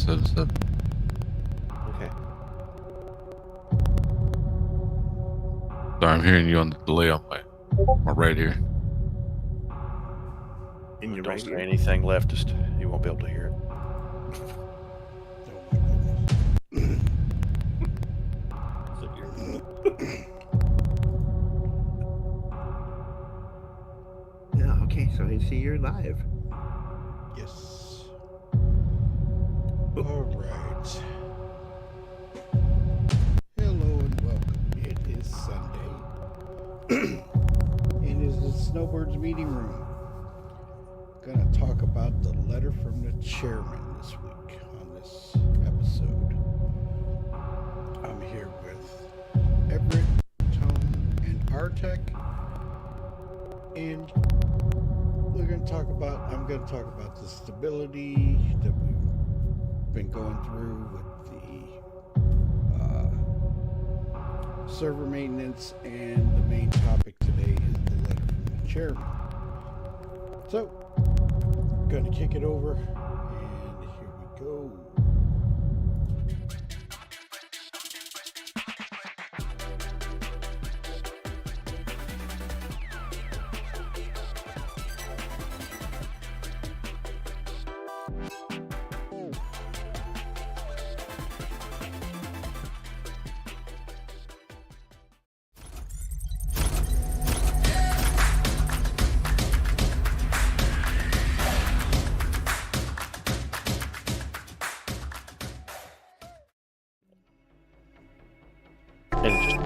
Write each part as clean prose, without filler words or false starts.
777. Okay. Sorry, I'm hearing you on the delay on my right here. And you don't say anything leftist. You won't be able to hear it. Yeah, okay, so I see you're live. Yes. All right. Hello and welcome. It is Sunday. It is the Snowbirds meeting room. Gonna talk about the letter from the chairman this week on this episode. I'm here with Everett, Tone, and Artec. And I'm gonna talk about the stability that we've been going through with the server maintenance, and the main topic today is the letter from the chairman. So, I'm gonna kick it over, and here we go.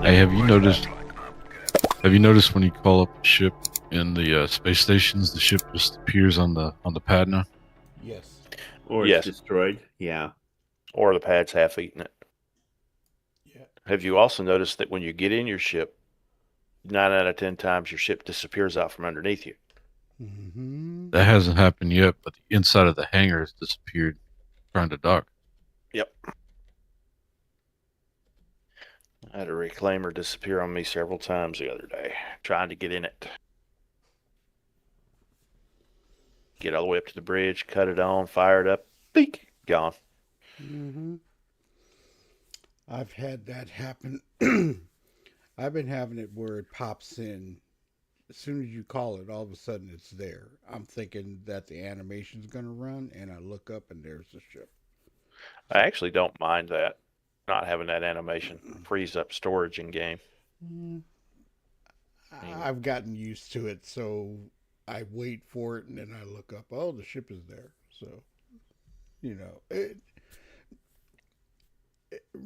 Hey, have you noticed when you call up a ship in the space stations, the ship just appears on the pad now? Yes. Or Yes. it's destroyed. Yeah. Or the pad's half eaten it. Yeah. Have you also noticed that when you get in your ship, 9 out of 10 times your ship disappears out from underneath you? Mm-hmm. That hasn't happened yet, but the inside of the hangar has disappeared trying to dock. Yep. I had a reclaimer disappear on me several times the other day, trying to get in it. Get all the way up to the bridge, cut it on, fire it up, beak, gone. Mm-hmm. I've had that happen. I've been having it where it pops in. As soon as you call it, all of a sudden it's there. I'm thinking that the animation's going to run, and I look up and there's the ship. I actually don't mind that, not having that animation freeze up storage in game. I've gotten used to it, so I wait for it and then I look up. Oh, the ship is there. So,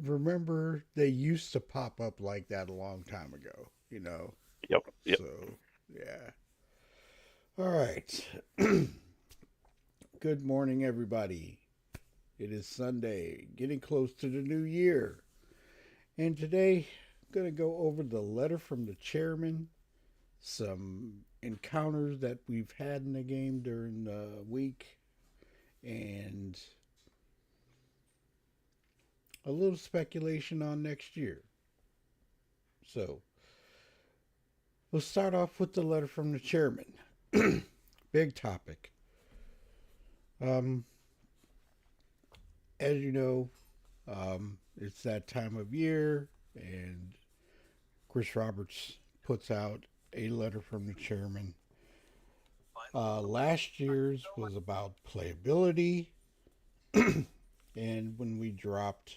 remember they used to pop up like that a long time ago. Yep. So, yeah. All right. Good morning, everybody. It is Sunday, getting close to the new year. And today, I'm going to go over the letter from the chairman, some encounters that we've had in the game during the week, and a little speculation on next year. So, we'll start off with the letter from the chairman. Big topic. As you know, it's that time of year, and Chris Roberts puts out a letter from the chairman. Last year's was about playability, and when they dropped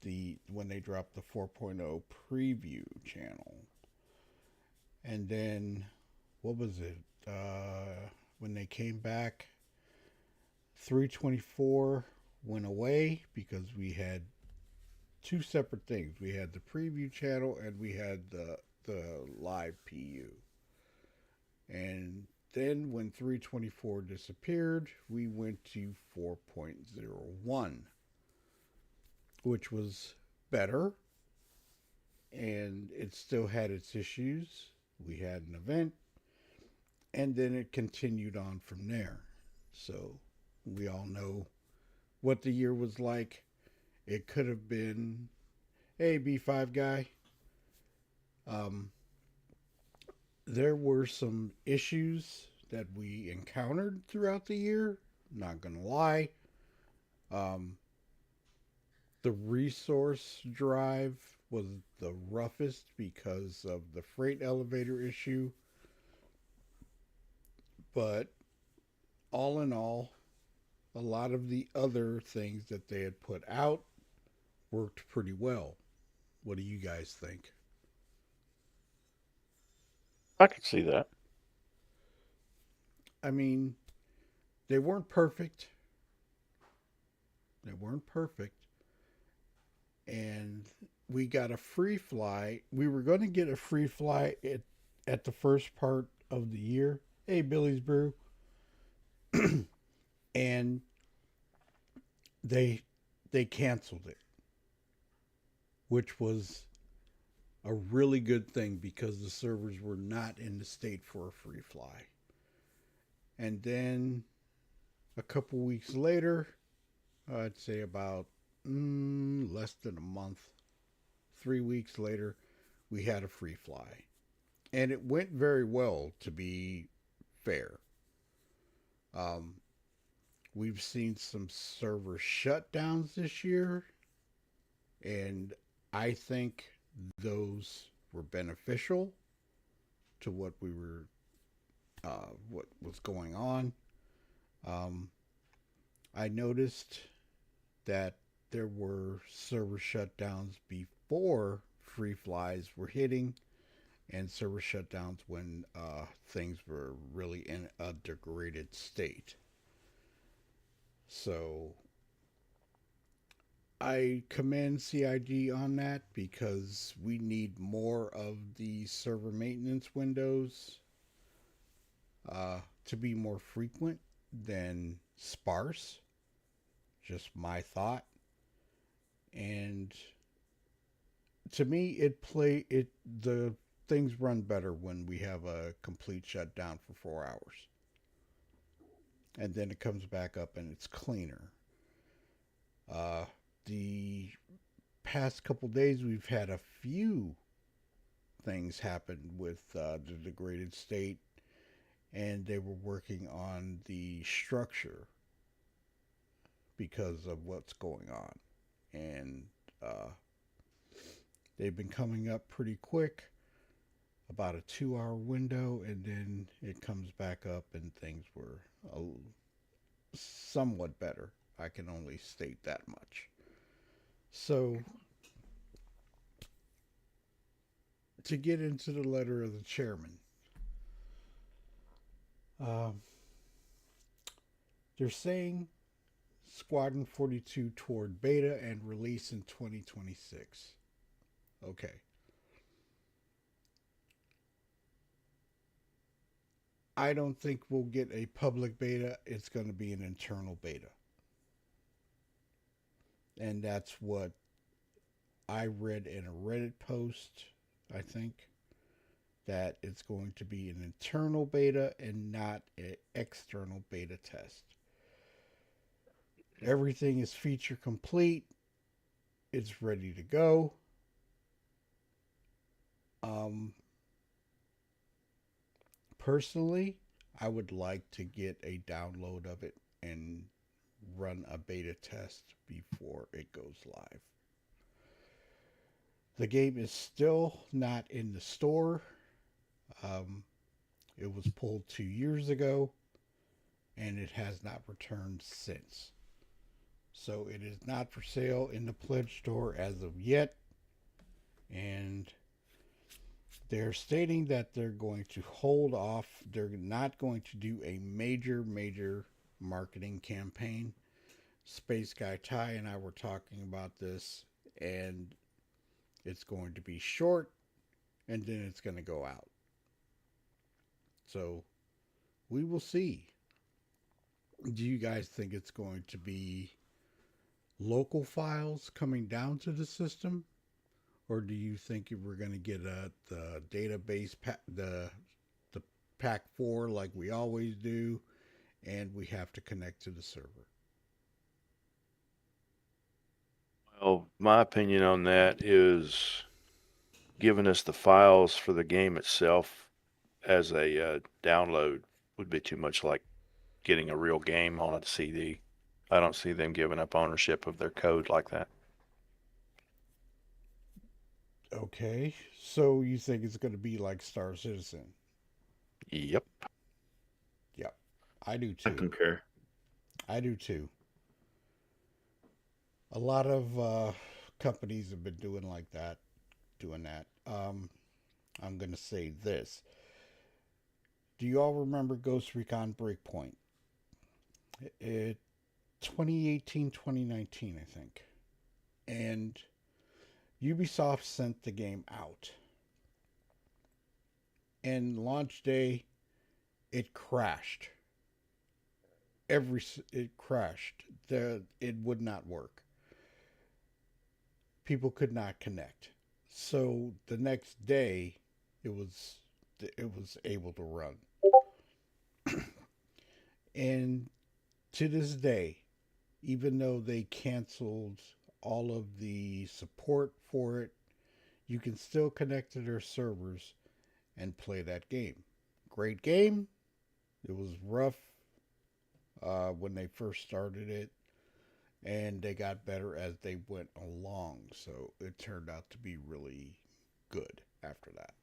the 4.0 preview channel, and then what was it? When they came back, 324 went away because we had two separate things. We had the preview channel and we had the live PU. And then when 324 disappeared, we went to 4.01, which was better, and it still had its issues. We had an event, and then it continued on from there. So we all know what the year was like. It could have been, hey, B5 guy. There were some issues that we encountered throughout the year. Not gonna lie. The resource drive was the roughest because of the freight elevator issue. But all in all, a lot of the other things that they had put out worked pretty well. What do you guys think? I could see that. I mean, they weren't perfect. They weren't perfect. And we got a free fly. We were going to get a free fly at the first part of the year. Hey, Billy's Brew. And they canceled it, which was a really good thing because the servers were not in the state for a free fly. And then a couple weeks later, I'd say about less than a month, 3 weeks later, we had a free fly. And it went very well, to be fair. We've seen some server shutdowns this year, and I think those were beneficial to what was going on. I noticed that there were server shutdowns before free flies were hitting, and server shutdowns when things were really in a degraded state. So I commend CIG on that because we need more of the server maintenance windows to be more frequent than sparse. Just my thought. And to me, the things run better when we have a complete shutdown for 4 hours. And then it comes back up and it's cleaner. The past couple days, we've had a few things happen with the degraded state, and they were working on the structure because of what's going on. And they've been coming up pretty quick, about a 2-hour window, and then it comes back up and things were somewhat better. I can only state that much. So, to get into the letter of the chairman, they're saying Squadron 42 toward beta and release in 2026. Okay. I don't think we'll get a public beta. It's going to be an internal beta. And that's what I read in a Reddit post, I think, that it's going to be an internal beta and not an external beta test. Everything is feature complete. It's ready to go. Personally, I would like to get a download of it and run a beta test before it goes live. The game is still not in the store. It was pulled 2 years ago, and it has not returned since. So it is not for sale in the Pledge Store as of yet. And they're stating that they're going to hold off. They're not going to do a major marketing campaign. Space Guy Ty and I were talking about this, and it's going to be short, and then it's going to go out. So we will see. Do you guys think it's going to be local files coming down to the system? Or do you think we're going to get the database, the pack 4 like we always do, and we have to connect to the server? Well, my opinion on that is giving us the files for the game itself as a download would be too much like getting a real game on a CD. I don't see them giving up ownership of their code like that. Okay, so you think it's going to be like Star Citizen? Yep. Yep, I do I too. concur. I do too. A lot of companies have been doing like that, doing that. I'm going to say this. Do you all remember Ghost Recon Breakpoint? It 2018, 2019, I think. And Ubisoft sent the game out. And launch day, it crashed. It crashed. It would not work. People could not connect. So the next day, it was able to run. And to this day, even though they canceled all of the support for it, you can still connect to their servers and play that game. Great game. It was rough when they first started it, and they got better as they went along. So it turned out to be really good after that.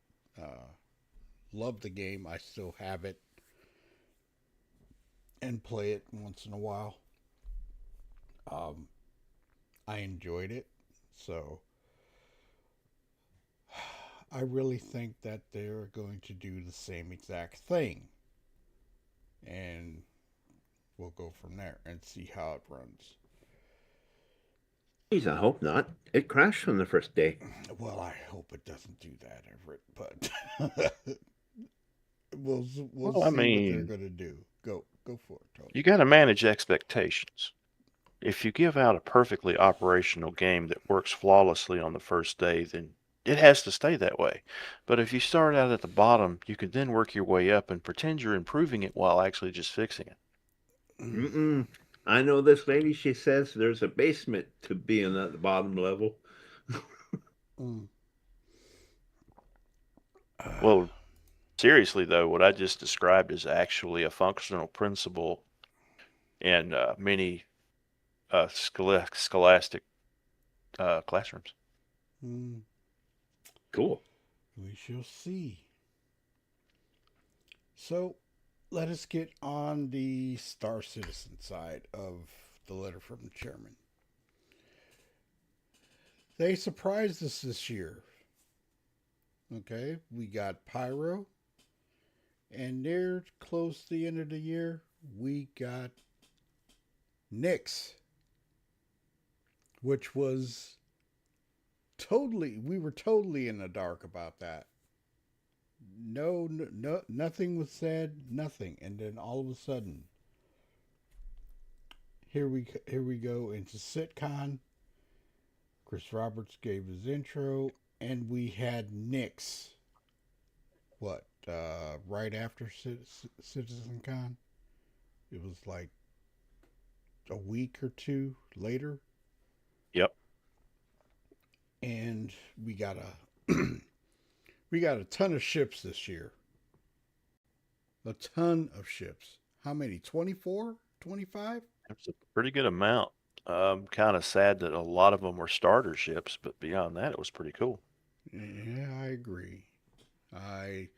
Love the game. I still have it and play it once in a while. I enjoyed it. So I really think that they're going to do the same exact thing. And we'll go from there and see how it runs. Geez, I hope not. It crashed on the first day. Well, I hope it doesn't do that, Everett, but we'll Well, see I what they're mean, going to do. Go for it, Tony. you got to manage expectations. If you give out a perfectly operational game that works flawlessly on the first day, then it has to stay that way. But if you start out at the bottom, you can then work your way up and pretend you're improving it while actually just fixing it. Mm-mm. I know this lady, she says there's a basement to being at the bottom level. Mm. Well, seriously though, what I just described is actually a functional principle in many scholastic classrooms. Mm. Cool. We shall see. So let us get on the Star Citizen side of the letter from the chairman. They surprised us this year. Okay, we got Pyro, and near close to the end of the year, we got Nyx, which was we were totally in the dark about that. No, nothing was said, nothing, and then all of a sudden, here we go into SitCon. Chris Roberts gave his intro, and we had Nyx. What? Right after CitizenCon, it was like a week or two later, Yep. and we got a we got a ton of ships this year. A ton of ships. How many? 24? 25? That's a pretty good amount. Kind of sad that a lot of them were starter ships, but beyond that, it was pretty cool. Yeah, I agree. I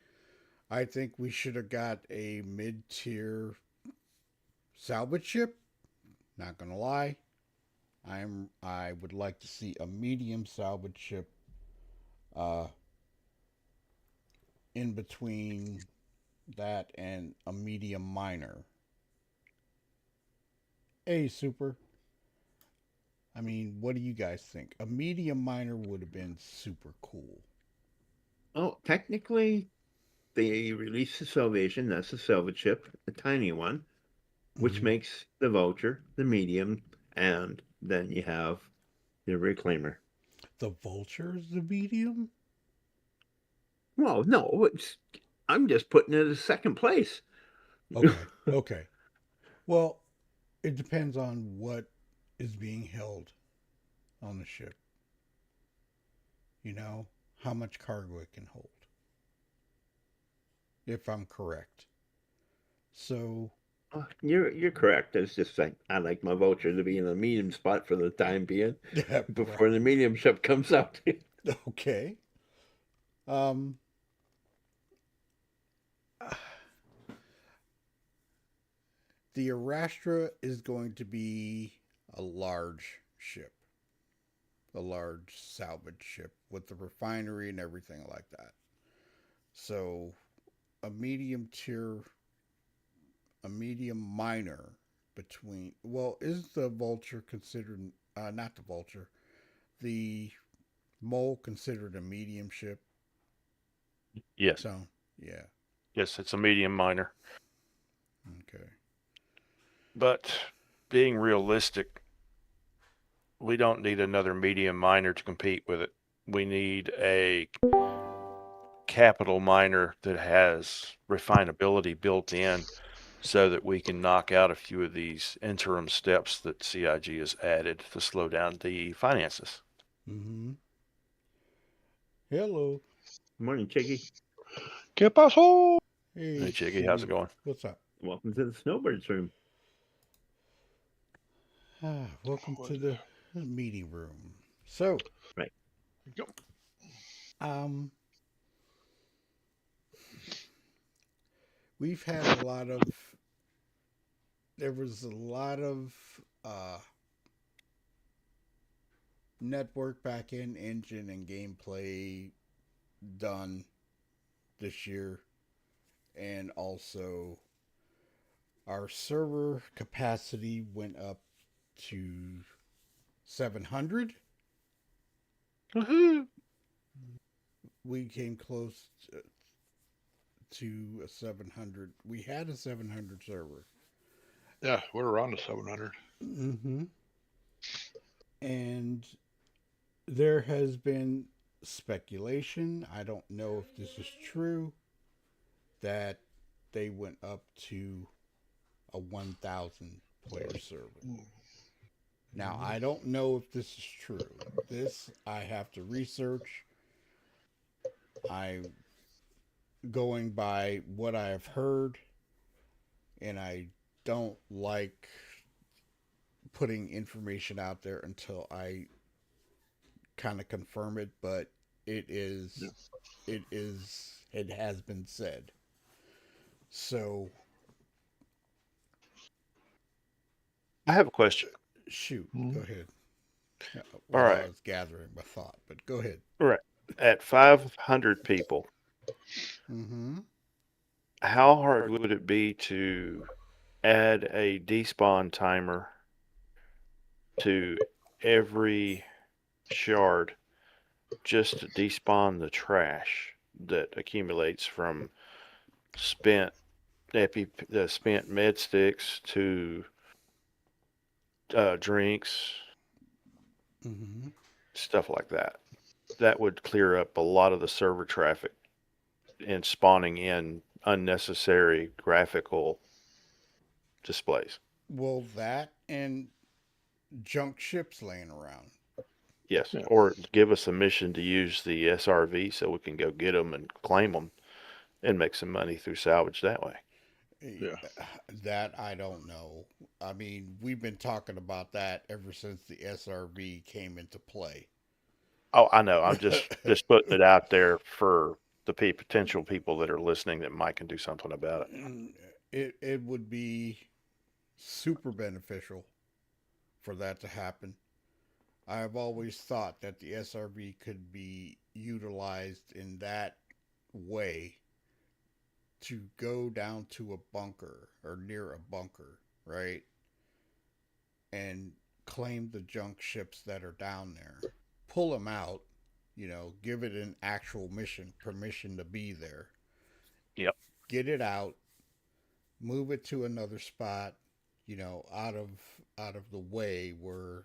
I think we should have got a mid-tier salvage ship. Not gonna lie. I would like to see a medium salvage ship uh in between that and a medium miner. Hey, super. I mean, what do you guys think? A medium miner would have been super cool. Oh, technically, they released the Salvation. That's a salvage ship, a tiny one, which Mm-hmm. makes the Vulture the medium, and then you have the Reclaimer. The vulture is the medium? Well, no, I'm just putting it as second place. Okay, okay. Well, it depends on what is being held on the ship. You know, how much cargo it can hold, if I'm correct. So, You're correct. It's just like I like my Vulture to be in the medium spot for the time being yeah, right. before the medium ship comes out. Okay. Um, the Arastra is going to be a large ship, a large salvage ship with the refinery and everything like that. So a medium tier, a medium minor between. Well, is the Vulture considered? Not the Vulture. The Mole considered a medium ship. Yes. So yeah. Yes, it's a medium minor. Okay. But being realistic, we don't need another medium miner to compete with it. We need a capital miner that has refinability built in so that we can knock out a few of these interim steps that CIG has added to slow down the finances. Mm-hmm. Hello. Good morning, Chicky. ¿Qué pasó? Hey, Chiggy, how's it going? What's up? Welcome to the Snowbirds room. Welcome to the meeting room. So, Right. Go. we've had a lot of. There was a lot of network backend engine and gameplay done this year, and also our server capacity went up to 700. Woohoo! We came close to a 700. We had a 700 server. Yeah, we're around the 700. Mm-hmm. And there has been speculation, I don't know if this is true, that they went up to a 1,000 player server. Now, I don't know if this is true. This I have to research. I'm going by what I have heard, and I don't like putting information out there until I kind of confirm it, but it has been said. So I have a question. shoot, Mhm. go ahead. All right. I was gathering my thought, but go ahead. Right. At 500 people, Mm-hmm. how hard would it be to add a despawn timer to every shard just to despawn the trash that accumulates from spent spent med sticks to drinks, Mm-hmm. stuff like that? That would clear up a lot of the server traffic and spawning in unnecessary graphical displays. Well, that and junk ships laying around. Yes, Yeah. or give us a mission to use the SRV so we can go get them and claim them and make some money through salvage that way. Yeah. That I don't know. I mean, we've been talking about that ever since the SRV came into play. Oh, I know. I'm just putting it out there for the potential people that are listening that might can do something about it. It would be super beneficial for that to happen. I've always thought that the SRV could be utilized in that way to go down to a bunker or near a bunker, right? And claim the junk ships that are down there. Pull them out, give it an actual mission, permission to be there. Yep. Get it out, move it to another spot, out of the way where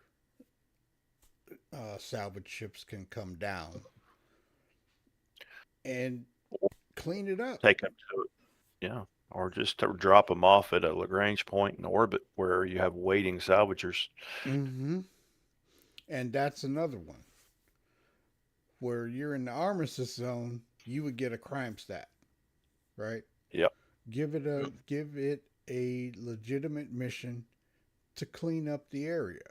salvage ships can come down and clean it up. Take them to it. Yeah. Or just to drop them off at a Lagrange point in orbit where you have waiting salvagers. Mm-hmm. And that's another one. Where you're in the armistice zone, you would get a crime stat, right? Yep. Give it a legitimate mission to clean up the area.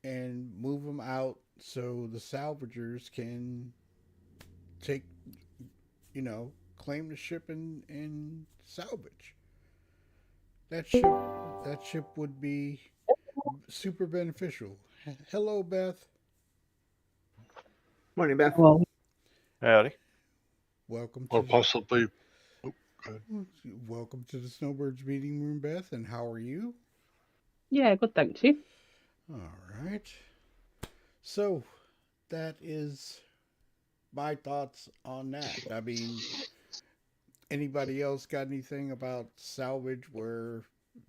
and move them out so the salvagers can take, claim the ship and salvage. That ship would be super beneficial. Hello, Beth. Morning, Beth. Well, Howdy. Welcome Or to possibly. Oh, go ahead. welcome to the Snowbirds meeting room, Beth. And how are you? yeah, good, thank you. All right. So that is my thoughts on that. I mean, anybody else got anything about salvage where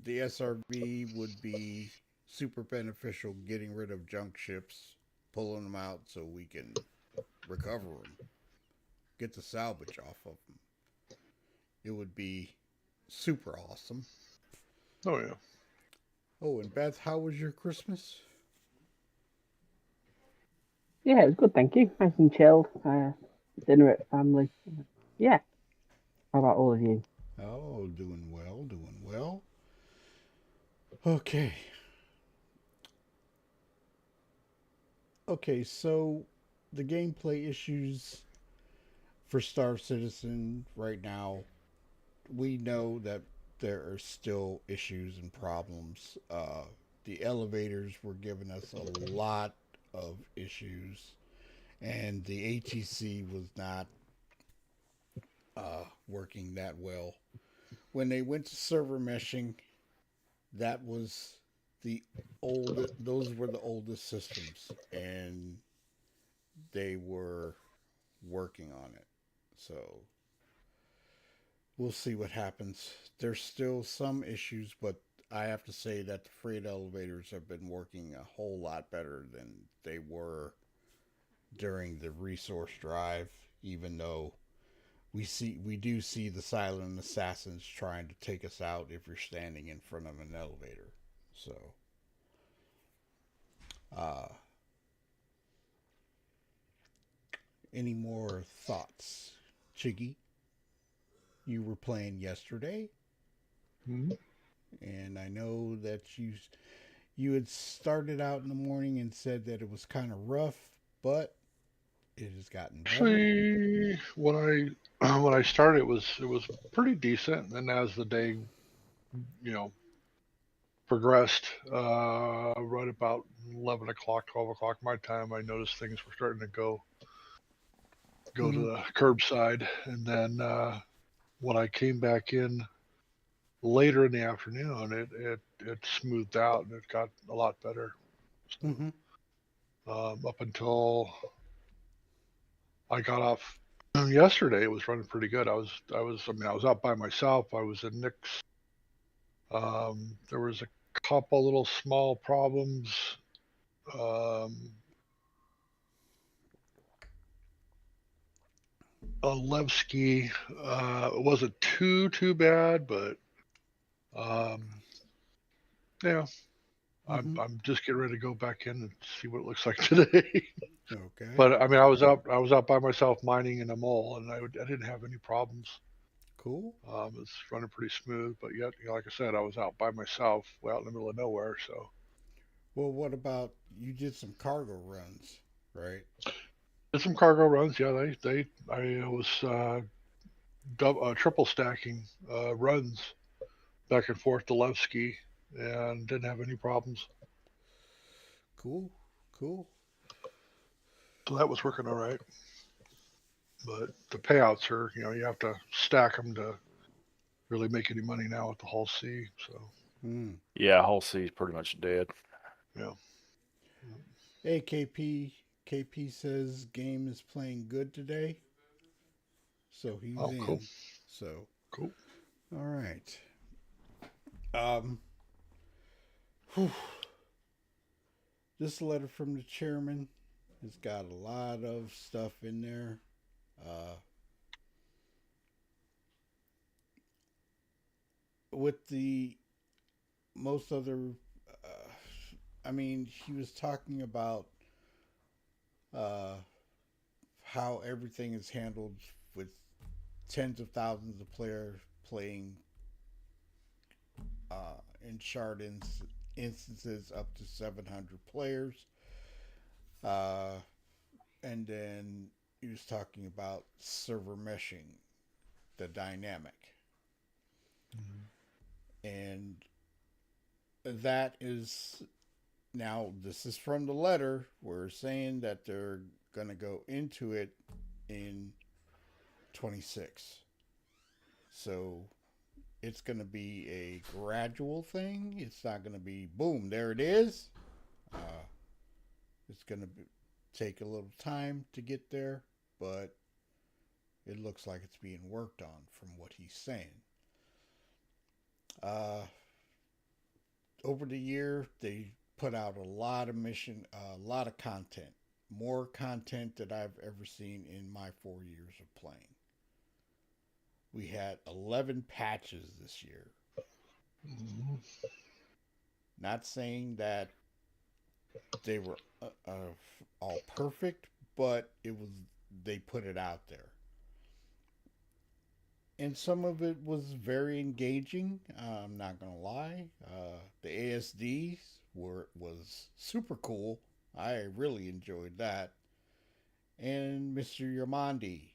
the SRV would be super beneficial, getting rid of junk ships, pulling them out so we can recover them, get the salvage off of them? It would be super awesome. Oh yeah. Oh, and Beth, how was your Christmas? Yeah, it was good, thank you. Nice and chilled. Dinner at family. Yeah. How about all of you? Oh, doing well, doing well. Okay. Okay, so the gameplay issues for Star Citizen right now, we know that there are still issues and problems. The elevators were giving us a lot of issues, and the ATC was not working that well. When they went to server meshing, that was the those were the oldest systems, and they were working on it. So we'll see what happens. There's still some issues, but I have to say that the freight elevators have been working a whole lot better than they were during the resource drive, even though we do see the silent assassins trying to take us out if you're standing in front of an elevator. So uh any more thoughts? Chiggy, you were playing yesterday, Mhm. and I know that you had started out in the morning and said that it was kind of rough, but it has gotten better. Actually, when I when I started, it was pretty decent. And then as the day, you know, progressed, right about 11 o'clock, 12 o'clock my time, I noticed things were starting to go to Mhm. the curbside. And then when I came back in later in the afternoon, it smoothed out and it got a lot better. So Mhm. up until I got off yesterday, it was running pretty good. I was out by myself. I was in Nick's. There was a couple little small problems. Um, Levski, it wasn't too bad, but um, yeah, I'm Mhm. I'm just getting ready to go back in and see what it looks like today. Okay. But I mean, I was out by myself mining in a mole, and I didn't have any problems. Cool. It's running pretty smooth, but yet, like I said, I was out by myself, out in the middle of nowhere. So Well, what about you did some cargo runs, right? did some cargo runs. Yeah, I was triple stacking runs back and forth to Levski, and didn't have any problems. Cool. Cool. So that was working all right. But the payouts are, you have to stack them to really make any money now with the Hull C. So Hmm. Yeah, whole C is pretty much dead. yeah. Hey, KP. KP says game is playing good today, so he's Oh, cool, in. So, cool. all right. Um, whew. This letter from the chairman has got a lot of stuff in there. Uh, with the most other, uh, I mean, he was talking about uh, how everything is handled with tens of thousands of players playing in Chardon's instances up to 700 players. And then he was talking about server meshing, the dynamic. And that is, now this is from the letter, we're saying that they're going to go into it in 26. So it's going to be a gradual thing. It's not going to be boom, there it is. It's going to take a little time to get there, but it looks like it's being worked on from what he's saying. Over the year, they put out a lot of content, more content than I've ever seen in my 4 years of playing. We had 11 patches this year. Not saying that they were all perfect, but they put it out there. And some of it was very engaging. I'm not gonna lie. The ASDs was super cool. I really enjoyed that. And Mr. Yamandi.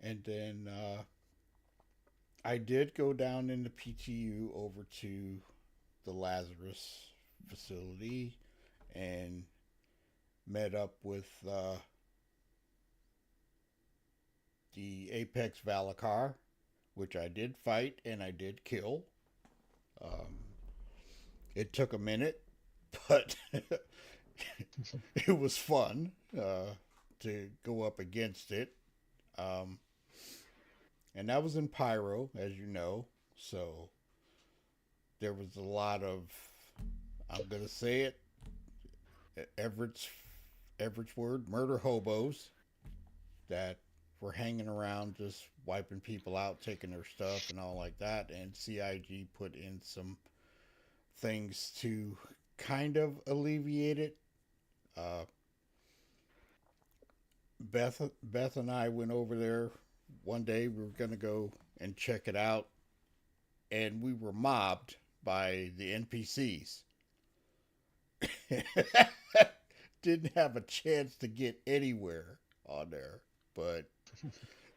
And then I did go down in the PTU over to the Lazarus facility and met up with the Apex Valakar, which I did fight and I did kill. It took a minute, but it was fun to go up against it. And that was in Pyro, as you know. So there was a lot of, I'm going to say it, Everett's word, murder hobos that were hanging around just wiping people out, taking their stuff and all like that. And CIG put in some things to kind of alleviate it. Beth and I went over there one day. We were going to go and check it out. And we were mobbed by the NPCs. Didn't have a chance to get anywhere on there, but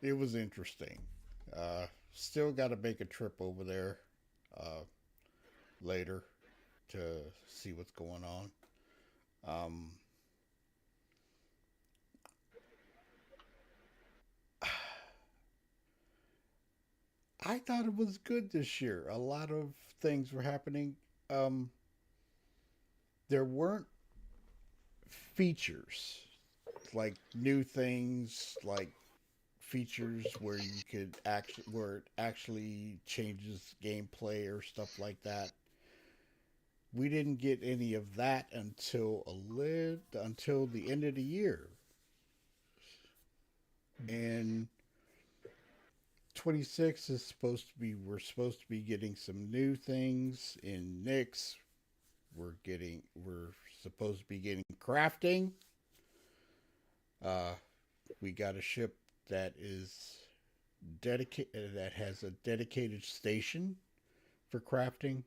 it was interesting. Still got to make a trip over there later to see what's going on. I thought it was good this year. A lot of things were happening. There weren't features like new things, like features where you could where it actually changes gameplay or stuff like that. We didn't get any of that until the end of the year. And 26 is we're supposed to be getting some new things in Nyx. We're supposed to be getting crafting. We got a ship that is that has a dedicated station for crafting,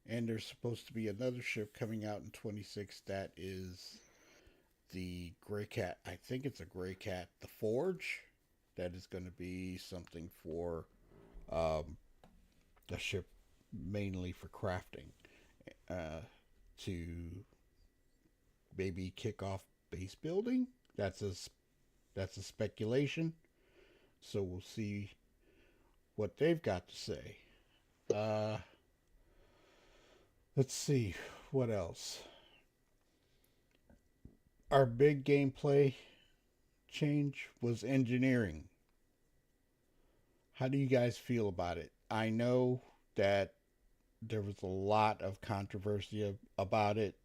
and there's supposed to be another ship coming out in 26 that is the Gray Cat. I think it's a Gray Cat, the Forge. That is going to be something for a ship mainly for crafting, to maybe kick off base building. That's a speculation. So we'll see what they've got to say. Let's see what else. Our big gameplay change was engineering. How do you guys feel about it? I know that there was a lot of controversy about it.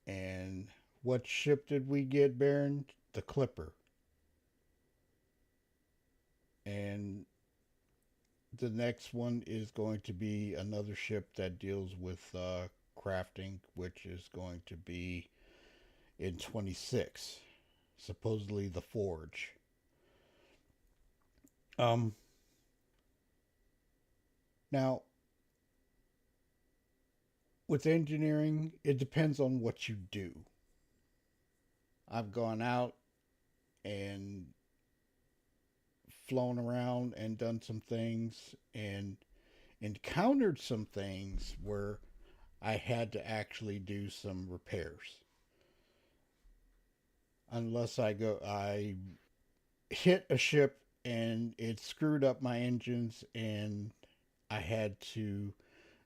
And what ship did we get, Baron? The Clipper. And the next one is going to be another ship that deals with crafting, which is going to be in 26. Supposedly the Forge. Now, with engineering, it depends on what you do. I've gone out and flown around and done some things and encountered some things where I had to actually do some repairs. Unless I hit a ship and it screwed up my engines and I had to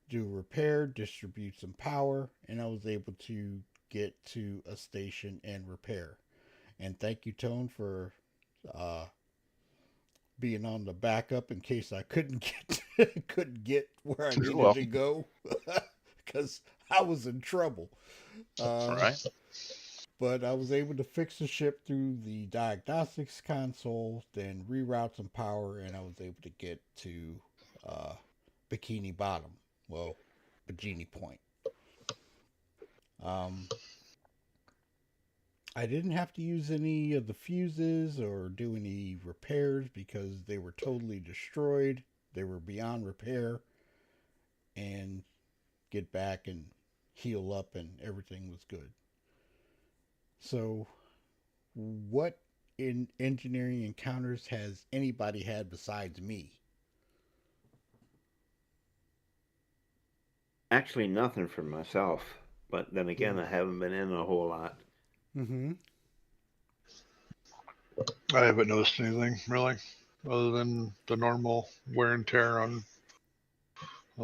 do a repair, distribute some power, and I was able to get to a station and repair. And thank you, Tone, for uh, being on the backup in case I couldn't get where I You're needed welcome. to go because I was in trouble. All right. But I was able to fix the ship through the diagnostics console, then reroute some power, and I was able to get to uh, Bikini Bottom. Well, Bikini Point. I didn't have to use any of the fuses or do any repairs because they were totally destroyed. They were beyond repair, and get back and heal up, and everything was good. So, what in engineering encounters has anybody had besides me? Actually, nothing for myself. But then again, I haven't been in a whole lot. Mm-hmm. I haven't noticed anything really, other than the normal wear and tear on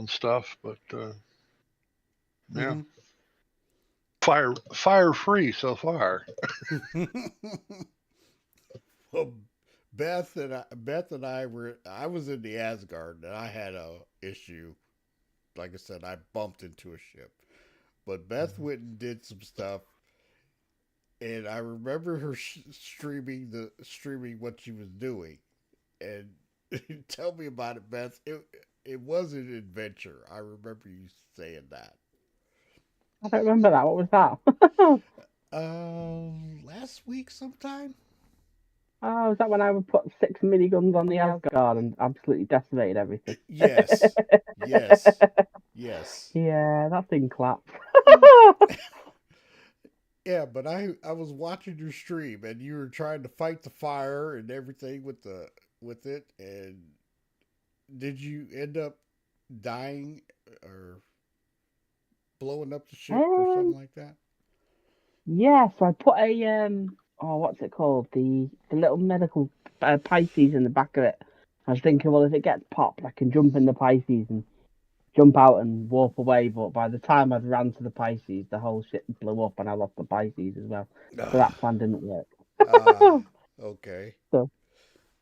stuff. But yeah, Mm-hmm. fire free so far. Well, Beth and I were. I was in the Asgard, and I had a issue. Like I said, I bumped into a ship, but Beth went and did some stuff, and I remember her streaming what she was doing, and tell me about it, Beth. It was an adventure. I remember you saying that. I don't remember that. What was that? Last week sometime. Oh, was that when I would put 6 miniguns on the Asgard and absolutely decimated everything? Yes, yes, yes. Yeah, that thing clapped. Yeah, but I was watching your stream and you were trying to fight the fire and everything with it, and did you end up dying or blowing up the ship or something like that? Yeah, so I put a what's it called? The little medical Pisces in the back of it. I was thinking, well, if it gets popped, I can jump in the Pisces and jump out and warp away. But by the time I'd ran to the Pisces, the whole ship blew up and I lost the Pisces as well. So that plan didn't work. Okay. So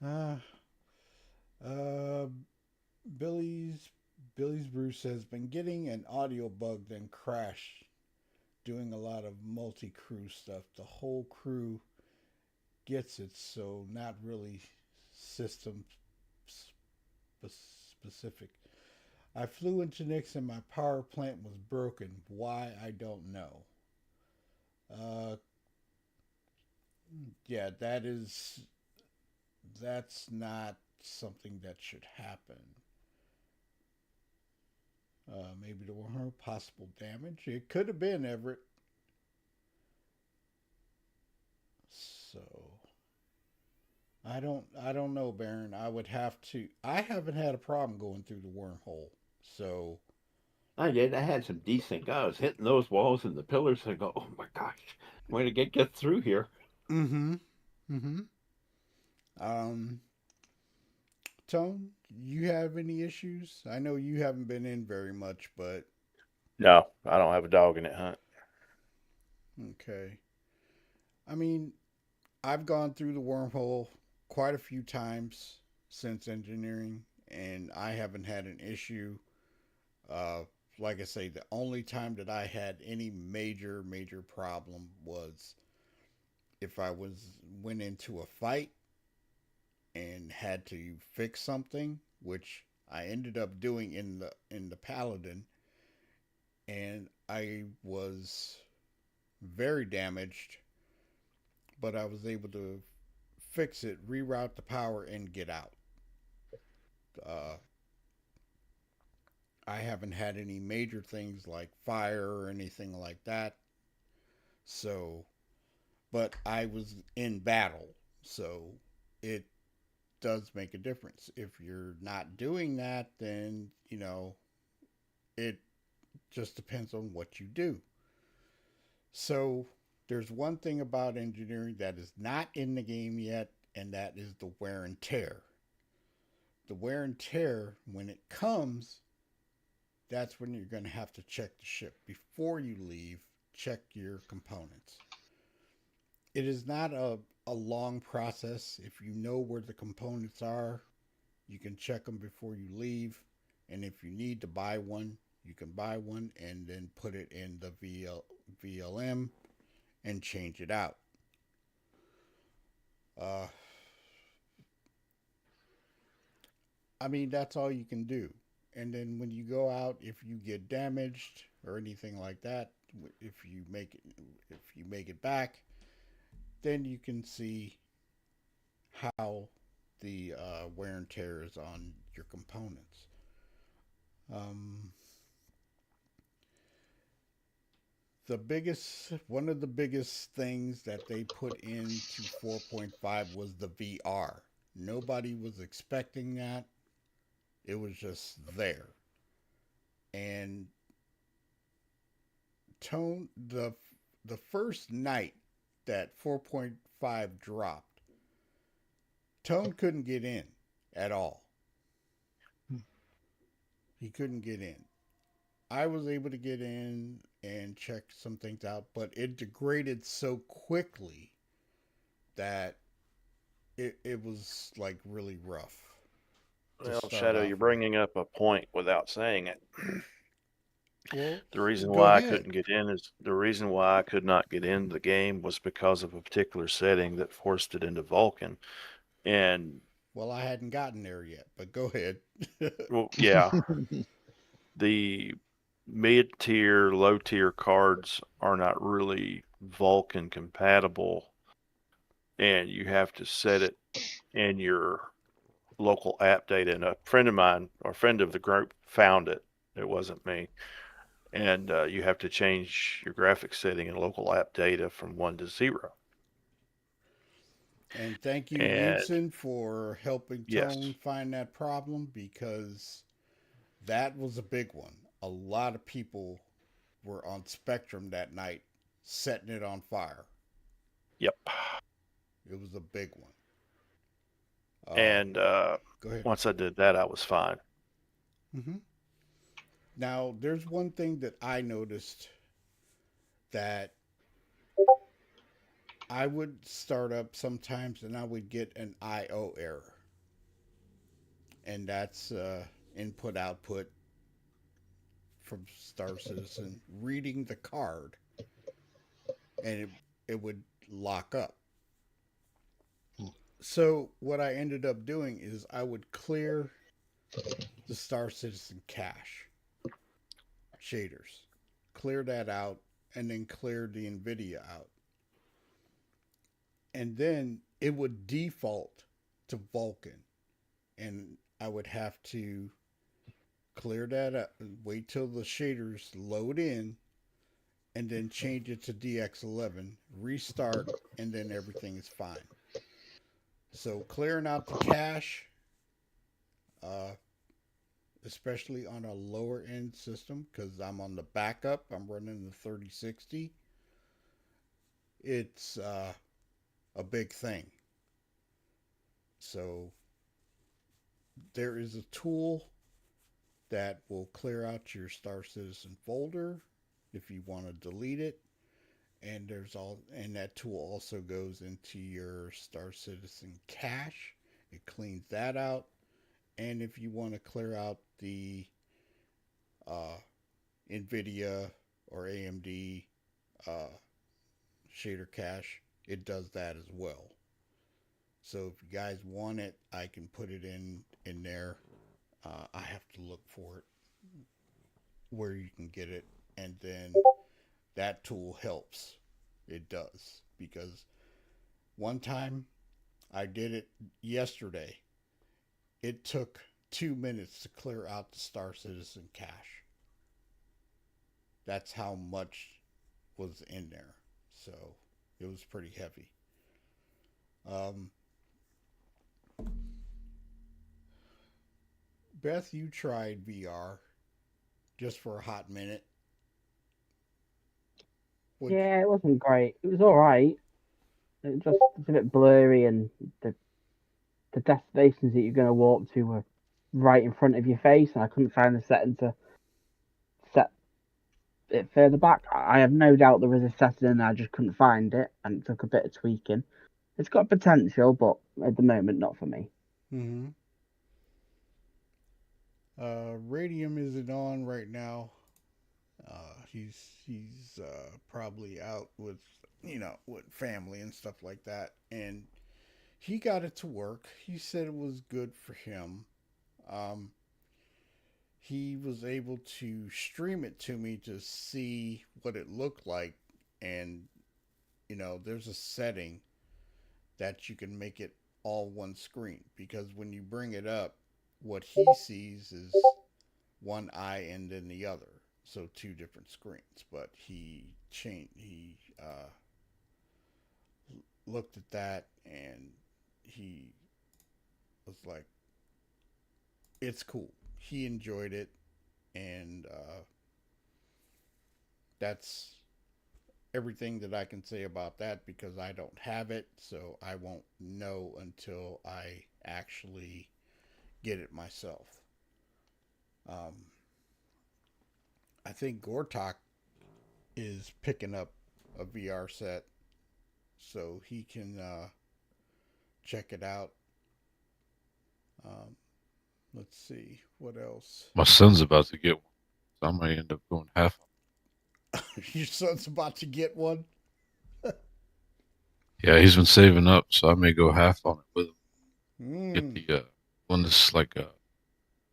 Uh, uh, Billy's Bruce has been getting an audio bug, then crashed, doing a lot of multi-crew stuff. The whole crew gets it, so not really system specific. I flew into Nix and my power plant was broken. Why, I don't know. Yeah, that's not something that should happen. Maybe there were possible damage. It could have been Everett. So I don't know, Baron. I would have to. I haven't had a problem going through the wormhole. So I did. I had some decent. I was hitting those walls and the pillars. I go, oh my gosh, way to get through here. Mm-hmm. Mm-hmm. Um, Tone, you have any issues? I know you haven't been in very much, but No, I don't have a dog in it, Hunt. okay. I mean, I've gone through the wormhole quite a few times since engineering, and I haven't had an issue. Uh, like I say, the only time that I had any major problem was if I went into a fight and had to fix something, which I ended up doing in the Paladin, and I was very damaged, but I was able to fix it, reroute the power, and get out. Uh, I haven't had any major things like fire or anything like that. So, but I was in battle, so it does make a difference. If you're not doing that, then, it just depends on what you do. So, there's one thing about engineering that is not in the game yet, and that is the wear and tear. The wear and tear, when it comes, that's when you're going to have to check the ship. Before you leave, check your components. It is not a long process. If you know where the components are, you can check them before you leave. And if you need to buy one, you can buy one and then put it in the VLM and change it out. I mean, that's all you can do. And then when you go out, if you get damaged or anything like that, if you make it back, then you can see how the wear and tear is on your components. One of the biggest things that they put into 4.5 was the VR. Nobody was expecting that. It was just there. And the first night that 4.5 dropped, Tone couldn't get in at all. He couldn't get in. I was able to get in and check some things out, but it degraded so quickly that it was like really rough. Well, Shadow, you're bringing up a point without saying it. Well, The reason go why I ahead. couldn't get in is the reason why I could not get into the game was because of a particular setting that forced it into Vulkan. And Well, I hadn't gotten there yet, but go ahead. well, yeah, the mid-tier, low-tier cards are not really Vulkan compatible, and you have to set it in your local app data. And a friend of mine, or a friend of the group, found it. It wasn't me. And you have to change your graphics setting in local app data from 1 to 0. And thank you, And Vincent, for helping yes, Tone find that problem, because that was a big one. A lot of people were on Spectrum that night setting it on fire. yep. It was a big one. And Go ahead. once I did that, I was fine. Mm-hmm. Now, there's one thing that I noticed, that I would start up sometimes and I would get an I/O error. And that's input output from Star Citizen reading the card, and it would lock up. So what I ended up doing is I would clear the Star Citizen cache shaders, clear that out, and then clear the NVIDIA out. And then it would default to Vulkan. And I would have to clear that up, wait till the shaders load in, and then change it to DX11, restart, and then everything is fine. So clearing out the cache, especially on a lower end system, because I'm on the backup, I'm running the 3060, it's a big thing. So there is a tool that will clear out your Star Citizen folder if you want to delete it, and that tool also goes into your Star Citizen cache. It cleans that out, and if you want to clear out the NVIDIA or AMD shader cache, it does that as well. So if you guys want it, I can put it in there. I have to look for it where you can get it, and then that tool helps. It does, because one time I did it yesterday. It took 2 minutes to clear out the Star Citizen cache. That's how much was in there. So it was pretty heavy. Beth, you tried VR just for a hot minute. Yeah, it wasn't great. It was all right. It's a bit blurry, and the destinations that you're going to walk to were right in front of your face, and I couldn't find the setting to set it further back. I have no doubt there was a setting in there, I just couldn't find it, and it took a bit of tweaking. It's got potential, but at the moment, not for me. Mm-hmm. Radium isn't on right now. He's probably out with with family and stuff like that, and he got it to work. He said it was good for him. He was able to stream it to me to see what it looked like, and there's a setting that you can make it all one screen, because when you bring it up, what he sees is one eye and then the other, so 2 different screens. But he looked at that, and he was like, it's cool. He enjoyed it, and that's everything that I can say about that, because I don't have it, so I won't know until I actually get it myself. I think Gortok is picking up a VR set, so he can check it out. Let's see, what else? My son's about to get one, so I might end up going half. Your son's about to get one? Yeah, he's been saving up, so I may go half on it with him. Get Mm. the one that's like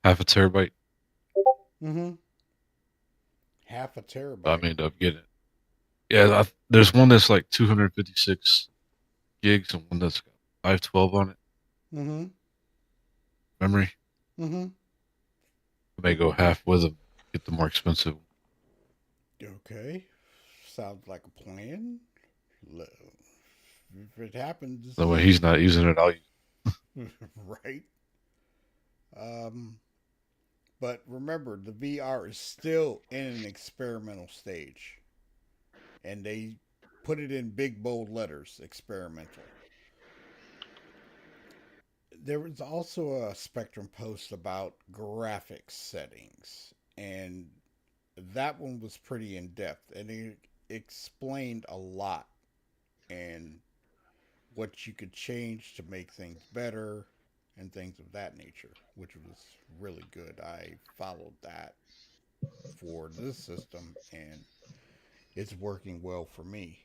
half a terabyte. Mm-hmm. Half a I terabyte. may end up getting it. Yeah, there's one that's like 256 gigs and one that's got 512 on it. Mm-hmm. Memory. Mm-hmm. I may go half with him. Get the more expensive one. Okay. Sounds like a plan. If it happens. That way he's not using it, I'll use it. Right. But remember, the VR is still in an experimental stage. And they put it in big bold letters, experimental. There was also a Spectrum post about graphics settings, and that one was pretty in depth, and it explained a lot and what you could change to make things better and things of that nature, which was really good. I followed that for this system, and it's working well for me.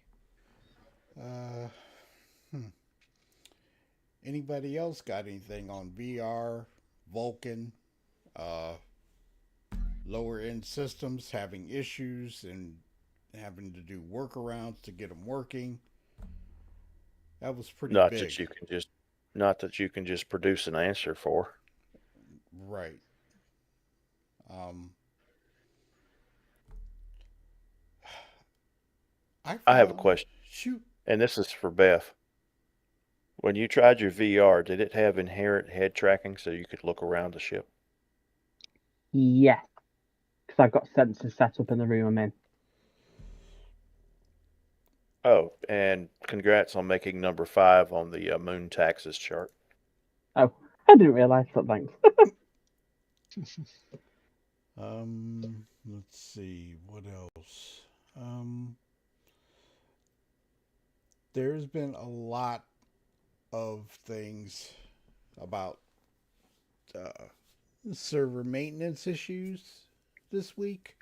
Anybody else got anything on VR, Vulkan, lower end systems having issues and having to do workarounds to get them working? That was pretty Not big. that you can just produce an answer for. Right. I have a question, Shoot. and this is for Beth. When you tried your VR, did it have inherent head tracking so you could look around the ship? Yeah, because I've got sensors set up in the room I'm in. Oh, and congrats on making number 5 on the moon taxes chart. Oh, I didn't realise that, thanks. Let's see, what else? There's been a lot of things about server maintenance issues this week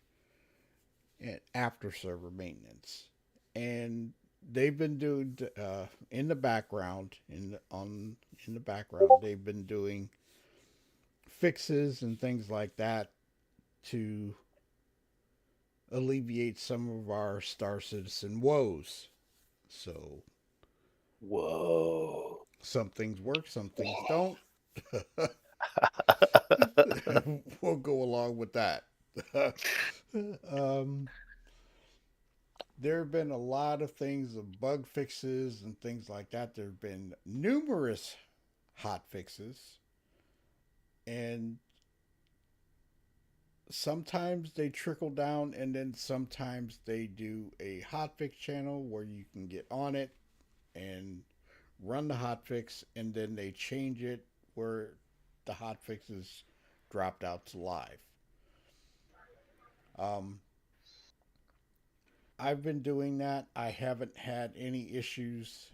and after server maintenance, and they've been doing in the background they've been doing fixes and things like that to alleviate some of our Star Citizen woes. So Whoa. some things work, some things don't. We'll go along with that. um, there have been a lot of things of bug fixes and things like that. There have been numerous hot fixes, and sometimes they trickle down, and then sometimes they do a hotfix channel where you can get on it and run the hotfix, and then they change it where the hotfix is dropped out to live. Um, I've been doing that. I haven't had any issues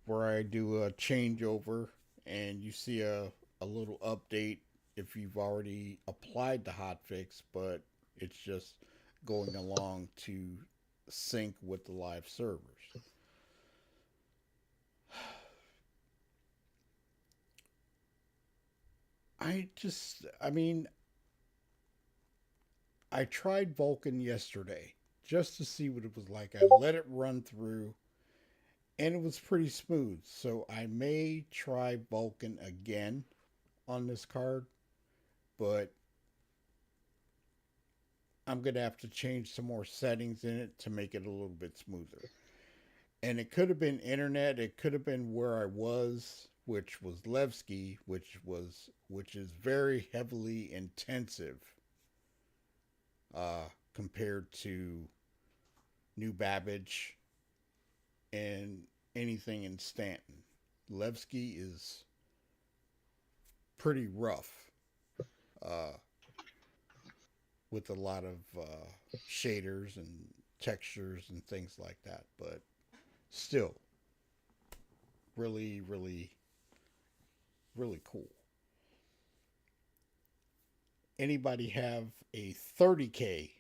where I do a changeover and you see a little update if you've already applied the hotfix, but it's just going along to sync with the live servers. I mean, I tried Vulkan yesterday just to see what it was like. I let it run through and it was pretty smooth. So I may try Vulkan again on this card, but I'm going to have to change some more settings in it to make it a little bit smoother. And it could have been internet, it could have been where I was, which was Levski, which is very heavily intensive compared to New Babbage and anything in Stanton. Levski is pretty rough with a lot of shaders and textures and things like that, but still really, really, really cool. Anybody have a 30K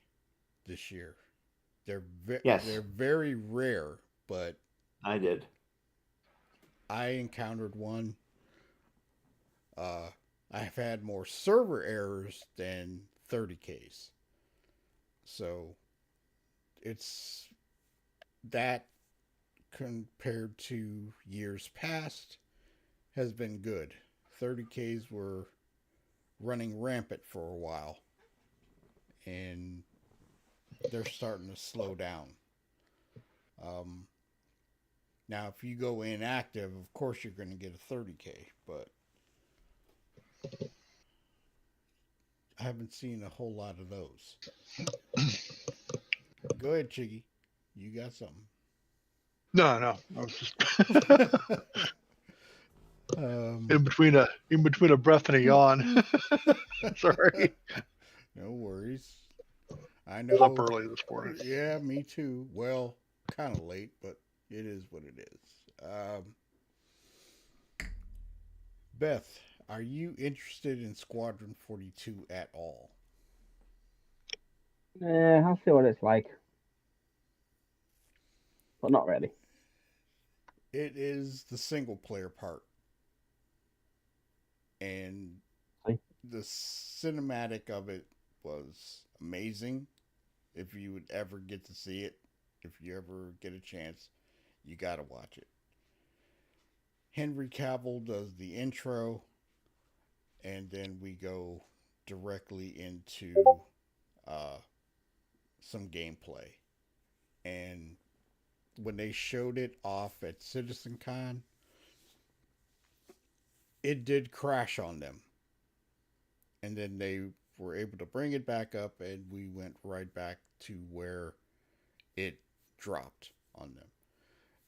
this year? Yes. They're very rare, but I did. I encountered one. I've had more server errors than 30Ks. So it's that compared to years past has been good. 30Ks were running rampant for a while, and they're starting to slow down. Now, if you go inactive, of course you're going to get a 30K, but I haven't seen a whole lot of those. Go ahead, Chiggy. You got something. No, I was just Um, in between a breath and a yawn. Sorry. No worries. I I was up know. early this morning. Yeah, me too. Well, kind of late, but it is what it is. Beth, are you interested in Squadron 42 at all? I'll see what it's like, but not really. It is the single player part. And See? the cinematic of it was amazing. If you would ever get to see it, if you ever get a chance, you got to watch it. Henry Cavill does the intro, and then we go directly into some gameplay. And when they showed it off at CitizenCon, it did crash on them. And then they were able to bring it back up, and we went right back to where it dropped on them.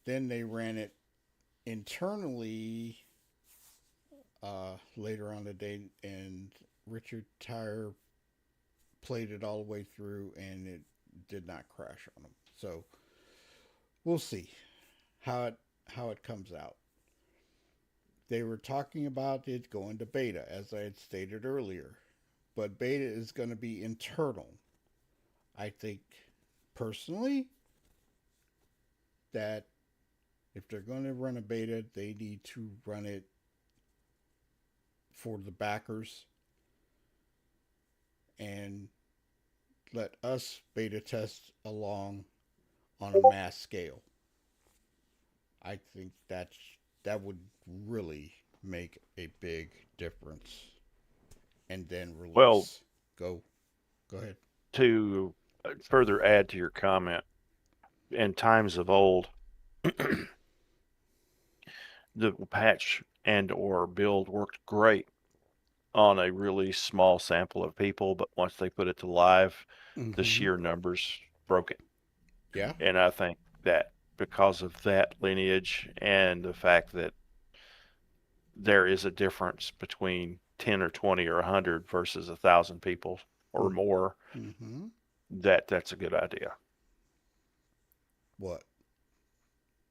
Then they ran it internally later on the day, and Richard Tyre played it all the way through, and it did not crash on him. So we'll see how it comes out. They were talking about it going to beta, as I had stated earlier, but beta is going to be internal. I think personally that if they're going to run a beta, they need to run it for the backers and let us beta test along on a mass scale. I think that would really make a big difference. and then release. Well, go ahead. to further add to your comment, in times of old, the patch and or build worked great on a really small sample of people, but once they put it to live, the sheer numbers broke it. Yeah. And I think that because of that lineage and the fact that there is a difference between 10 or 20 or 100 versus 1,000 people or more, that's a good idea. What?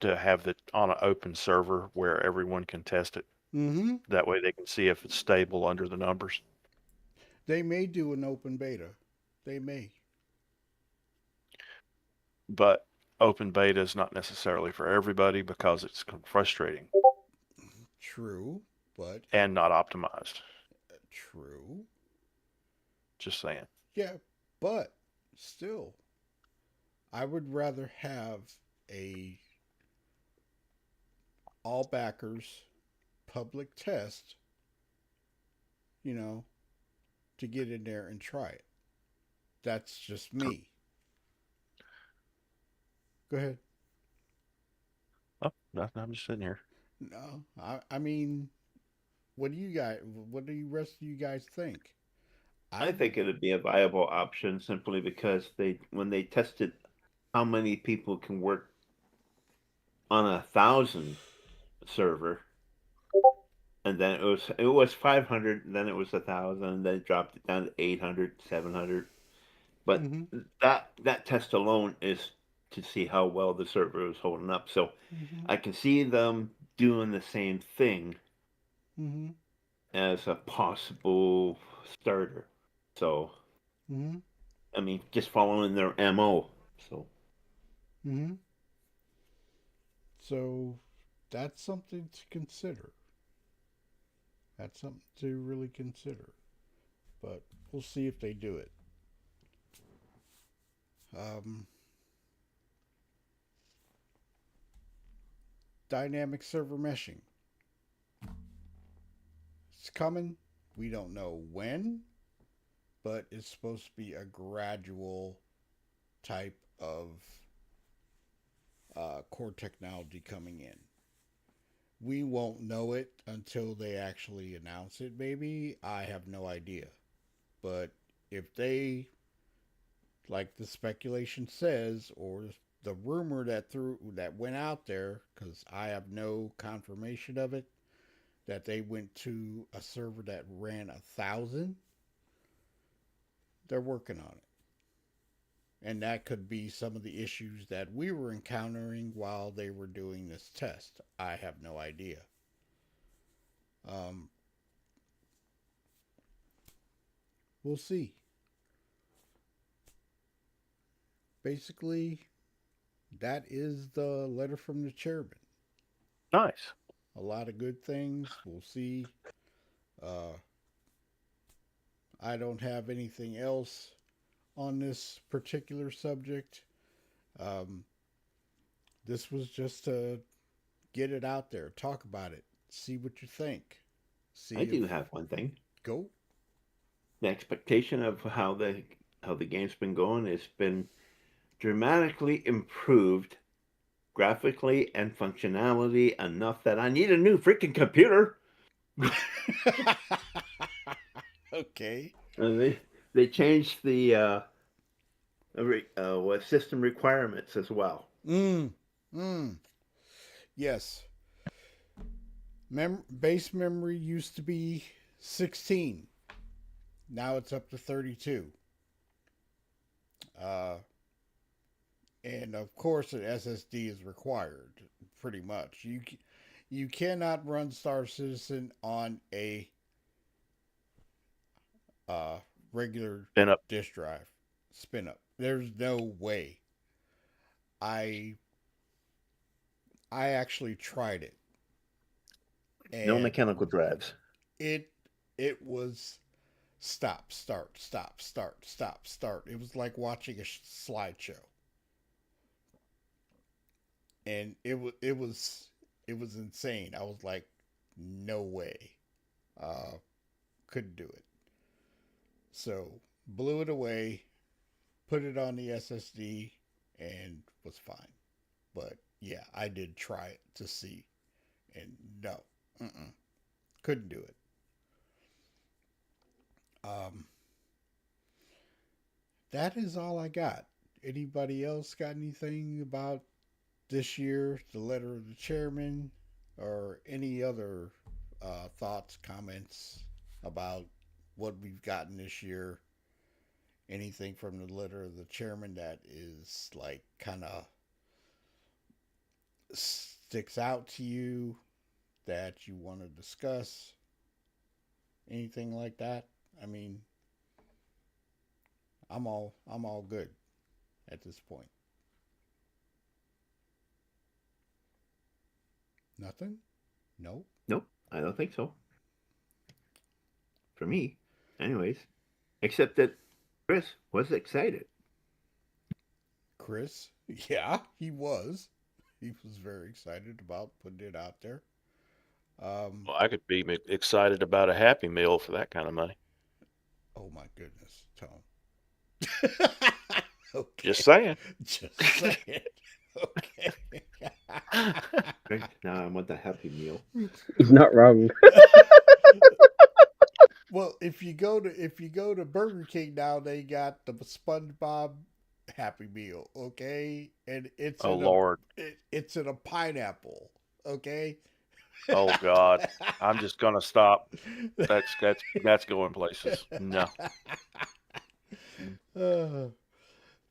To have it on an open server where everyone can test it. That way they can see if it's stable under the numbers. They may do an open beta. They may. But open beta is not necessarily for everybody because it's frustrating. True, but... And not optimized. True. Just saying. Yeah, but still, I would rather have a all backers public test, to get in there and try it. That's just me. Go ahead. Oh, nothing. I'm just sitting here. No, I mean, what do the rest of you guys think? I think it would be a viable option simply because when they tested how many people can work on 1,000 server, and then it was 500, and then it was 1,000, and then it dropped it down to 800, 700. But that test alone is to see how well the server is holding up. So I can see them doing the same thing as a possible starter. So, I mean, just following their MO. So, so that's something to consider. That's something to really consider. But we'll see if they do it. Dynamic server meshing. It's coming. We don't know when, but it's supposed to be a gradual type of core technology coming in. We won't know it until they actually announce it, maybe. I have no idea. But if they, like the speculation says, or the rumor that went out there, because I have no confirmation of it, that they went to a server that ran 1,000, they're working on it. And that could be some of the issues that we were encountering while they were doing this test. I have no idea. We'll see. Basically, that is the letter from the chairman. Nice. A lot of good things. We'll see. I don't have anything else on this particular subject. This was just to get it out there, talk about it, see what you think. I do have one thing. Go. The expectation of how the game's been going has been dramatically improved graphically and functionality enough that I need a new freaking computer. Okay. And they changed the system requirements as well. Yes. Base memory used to be 16. Now it's up to 32. And of course, an SSD is required, pretty much. You cannot run Star Citizen on a regular disk drive. Spin up. There's no way. I actually tried it. And no mechanical drives. It was stop, start, stop, start, stop, start. It was like watching a slideshow. And it was insane. I was like, no way. Couldn't do it. So blew it away, put it on the SSD, and was fine. But yeah, I did try it to see, and no, couldn't do it. That is all I got. Anybody else got anything about this year, the letter of the chairman, or any other thoughts, comments about what we've gotten this year? Anything from the letter of the chairman that is like kind of sticks out to you that you want to discuss? Anything like that? I mean, I'm all good at this point. Nothing? Nope. Nope, I don't think so. For me, anyways. Except that Chris was excited. Chris? Yeah, he was. He was very excited about putting it out there. Well, I could be excited about a Happy Meal for that kind of money. Oh my goodness, Tom. Okay. Just saying. Just saying. Okay. Right now I want the Happy Meal. He's not wrong. Well, if you go to Burger King now, they got the SpongeBob Happy Meal, okay, and it's Lord, it's in a pineapple, okay. oh God, I'm just gonna stop. That's going places. No.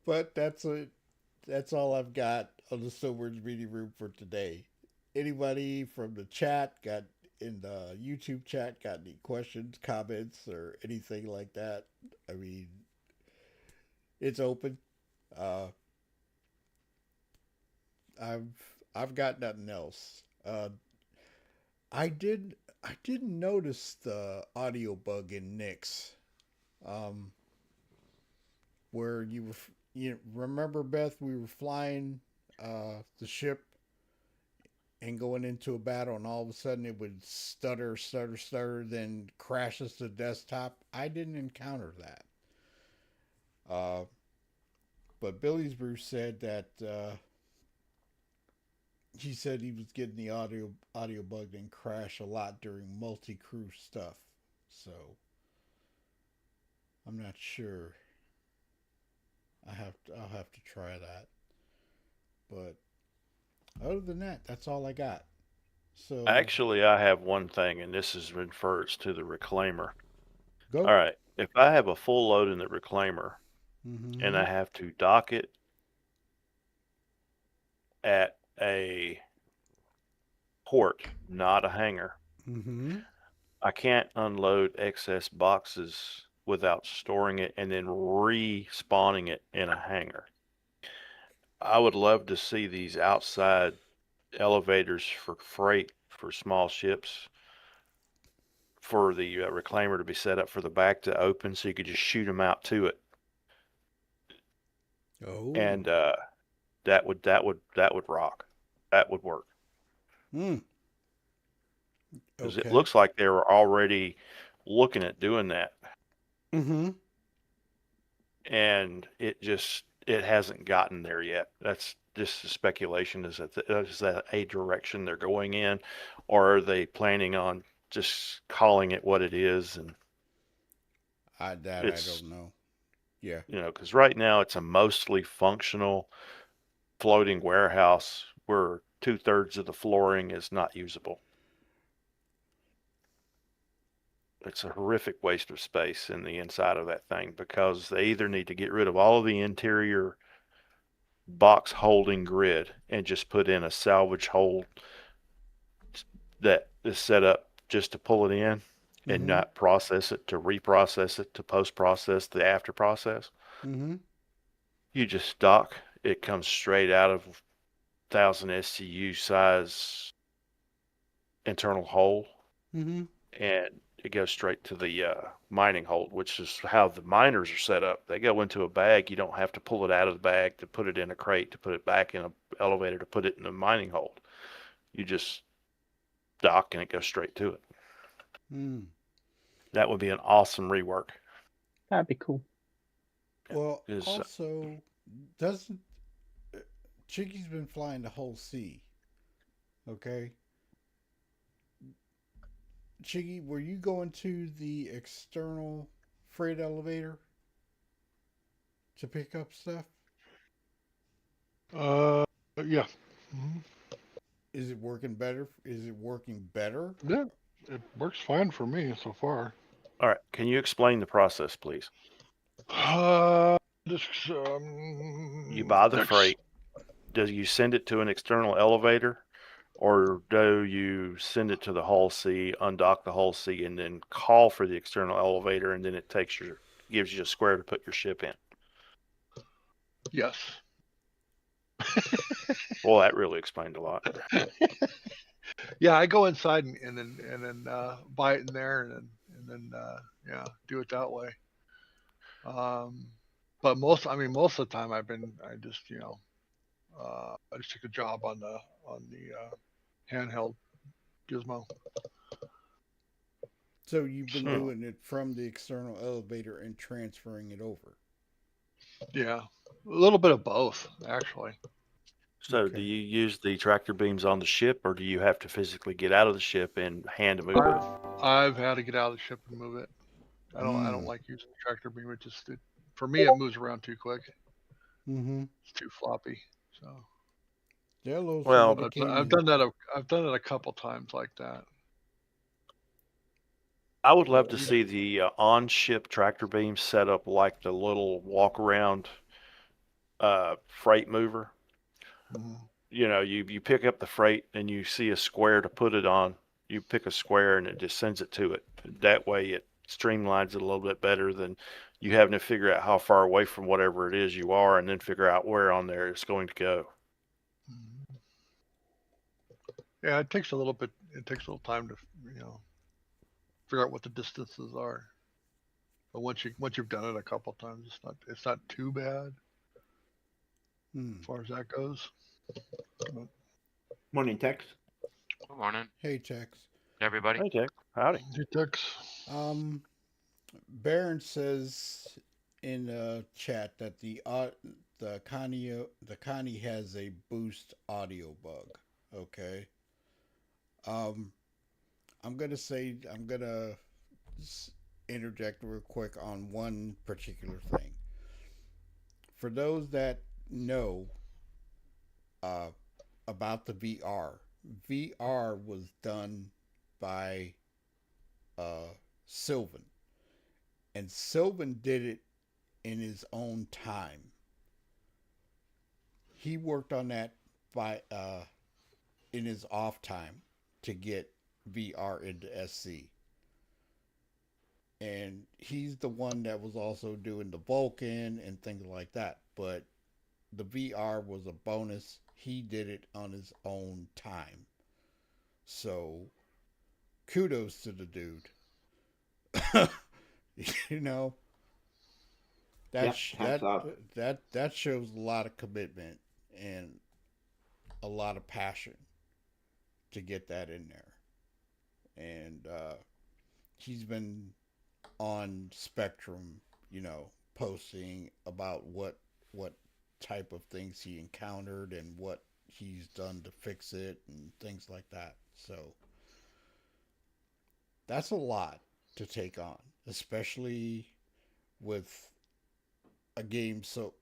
But that's all I've got on the Snowbirds Meeting Room for today. Anybody from the chat got in the YouTube chat got any questions, comments, or anything like that? I mean, it's open. I've got nothing else. I didn't notice the audio bug in Nyx. Where you remember, Beth, we were flying the ship and going into a battle, and all of a sudden it would stutter, then crashes to the desktop. I didn't encounter that. But Billy's Bruce said that he said he was getting the audio bug and crash a lot during multi-crew stuff. So I'm not sure. I'll have to try that. But other than that, that's all I got. So Actually, I have one thing, and this refers to the reclaimer. go. All right, if I have a full load in the reclaimer and I have to dock it at a port, not a hangar, I can't unload excess boxes without storing it and then respawning it in a hangar. I would love to see these outside elevators for freight for small ships for the reclaimer to be set up for the back to open so you could just shoot them out to it. Oh. And that would rock. That would work. Because it looks like they were already looking at doing that. And it hasn't gotten there yet. That's just a speculation. Is that a direction they're going in, or are they planning on just calling it what it is? And I don't know. Yeah. Because right now it's a mostly functional floating warehouse where 2/3 of the flooring is not usable. It's a horrific waste of space in the inside of that thing because they either need to get rid of all of the interior box holding grid and just put in a salvage hold that is set up just to pull it in and not process it, to reprocess it, to post-process the after process. You just dock. It comes straight out of 1,000 SCU size internal hole. And it goes straight to the mining hold, which is how the miners are set up. They go into a bag. You don't have to pull it out of the bag to put it in a crate, to put it back in an elevator, to put it in a mining hold. You just dock and it goes straight to it. That would be an awesome rework. That'd be cool. Well, Is also, doesn't Chicky's been flying the whole sea? Okay, Chicky, were you going to the external freight elevator to pick up stuff? Yeah. Mhm. Is it working better? Is it working better? Yeah, it works fine for me so far. all right. Can you explain the process, please? Just You buy the next- freight. Do you send it to an external elevator, or do you send it to the hull C, undock the hull C, and then call for the external elevator, and then it gives you a square to put your ship in? Yes. Well, that really explained a lot. Yeah, I go inside and then buy it in there and then yeah, do it that way. But most of the time I just I just took a job on the handheld gizmo. So you've been So- doing it from the external elevator and transferring it over. Yeah, a little bit of both actually. So, do Okay. you use the tractor beams on the ship, or do you have to physically get out of the ship and hand move it? I've had to get out of the ship and move it. I don't like using the tractor beam. For me it moves around too quick. Mm-hmm. It's too floppy. So Jello. Well, somebody I've, came I've in- done that. I've done it a couple times like that. I would love to see the on-ship tractor beam set up like the little walk-around freight mover. Mhm. You know, you pick up the freight and you see a square to put it on. You pick a square and it just sends it to it. That way it streamlines it a little bit better than you having to figure out how far away from whatever it is you are and then figure out where on there it's going to go. Yeah, it takes a little bit. It takes a little time to figure out what the distances are. But once you've done it a couple times, it's not too bad as far as that goes. Morning, Tex. Good morning, Hey, Tex. everybody. Hey, Jack. Howdy. It takes. Baron says in the chat that the Connie has a boost audio bug. Okay. I'm gonna interject real quick on one particular thing. For those that know about the VR was done by Sylvan, and Sylvan did it in his own time. He worked on that in his off time to get VR into SC. And he's the one that was also doing the Vulcan and things like that. But the VR was a bonus. He did it on his own time. So kudos to the dude. You know, that shows a lot of commitment and a lot of passion to get that in there. And he's been on Spectrum, posting about what type of things he encountered and what he's done to fix it and things like that. So that's a lot to take on, especially with a game so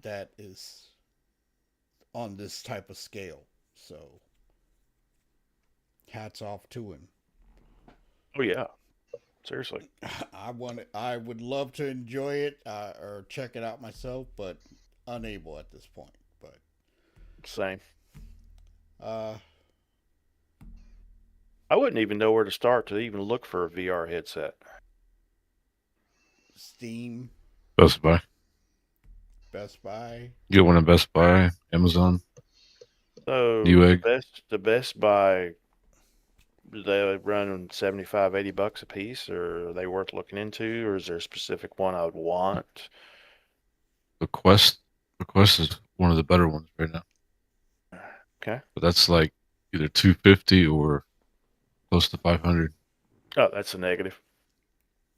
that is on this type of scale. So hats off to him. Oh, yeah. Seriously. I would love to enjoy it or check it out myself, but unable at this point. But Same. uh, I wouldn't even know where to start to even look for a VR headset. Steam, Best Buy. Best Buy. Get one at Best Buy, Amazon. So Newegg. the Best Buy, do they run $75-$80 a piece, or are they worth looking into, or is there a specific one I would want? The Quest is one of the better ones right now. Okay. But that's like either $250 or close to $500. Oh, that's a negative.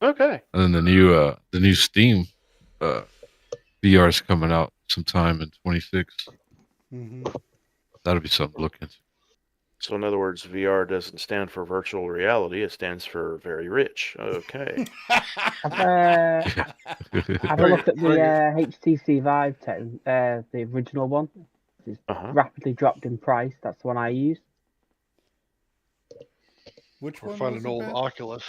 Okay. And then the new Steam VR is coming out sometime in 26. Mm-hmm. That'll be something to look into. So in other words, VR doesn't stand for virtual reality. It stands for very rich. Okay. Have a look at the HTC Vive 10, the original one. It's Uh-huh. rapidly dropped in price. That's the one I use. Which Or one find was an it, old Beth? Oculus.